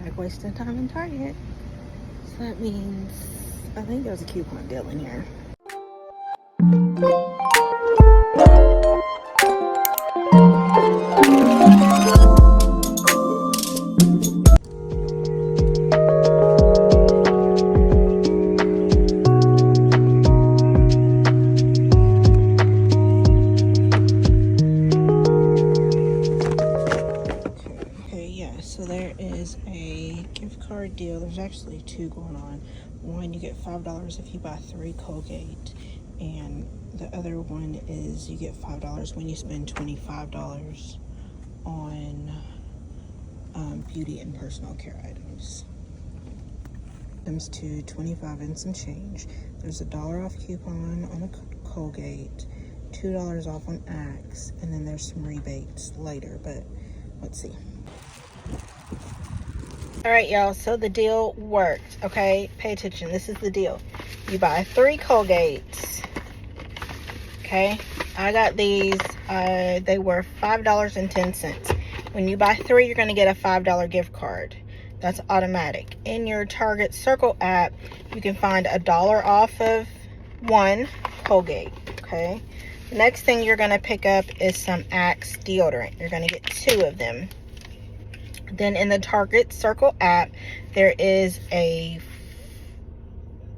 like wasting time in Target. So that means I think there's a coupon deal in here. So there is a gift card deal. There's actually two going on. One, you get $5 if you buy 3 Colgate, and the other one is you get $5 when you spend $25 on beauty and personal care items. Comes to $25 and some change. There's a $1 off coupon on a Colgate, $2 off on Axe, and then there's some rebates later, but let's see. All right, y'all, so the deal worked, okay? Pay attention. This is the deal. You buy 3 Colgates, okay? I got these. They were $5.10. When you buy 3, you're going to get a $5 gift card. That's automatic. In your Target Circle app, you can find $1 off of 1 Colgate, okay? The next thing you're going to pick up is some Axe deodorant. You're going to get 2 of them. Then in the Target Circle app, there is a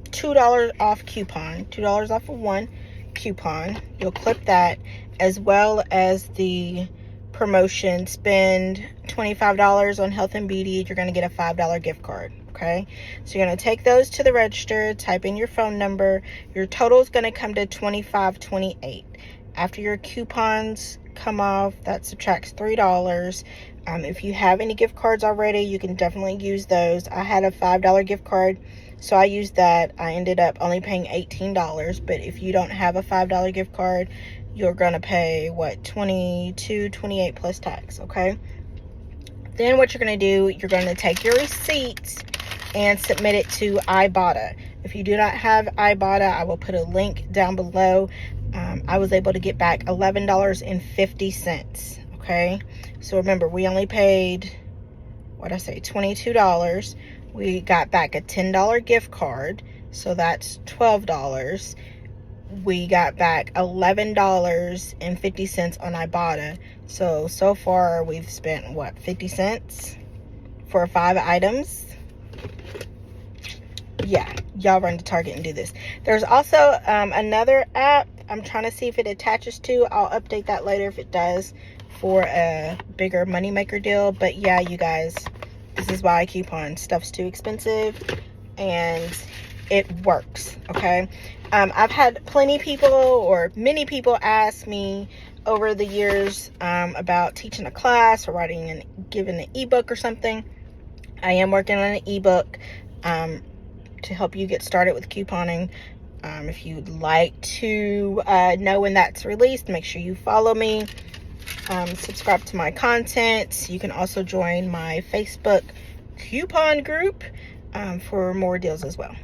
$2 off coupon, $2 off of 1 coupon. You'll clip that, as well as the promotion, spend $25 on health and beauty, you're going to get a $5 gift card, okay? So you're going to take those to the register, type in your phone number. Your total is going to come to $25.28. After your coupons come off, that subtracts $3. If you have any gift cards already, you can definitely use those. I had a $5 gift card, so I used that. I ended up only paying $18, but if you don't have a $5 gift card, you're gonna pay what, $22.28 plus tax, okay? Then what you're gonna do, you're gonna take your receipts and submit it to ibotta. If you do not have ibotta, I will put a link down below. I was able to get back $11.50. Okay, so remember, we only paid, $22. We got back a $10 gift card, so that's $12. We got back $11.50 on ibotta. So far we've spent what, 50 cents for 5 items? Yeah, y'all run to Target and do this. There's also another app I'm trying to see if it attaches to. I'll update that later if it does, for a bigger moneymaker deal. But yeah, you guys, this is why I coupon. Stuff's too expensive and it works, okay? I've had many people ask me over the years about teaching a class or giving an ebook or something. I am working on an ebook to help you get started with couponing. If you'd like to know when that's released, make sure you follow me. Subscribe to my content. You can also join my Facebook coupon group for more deals as well.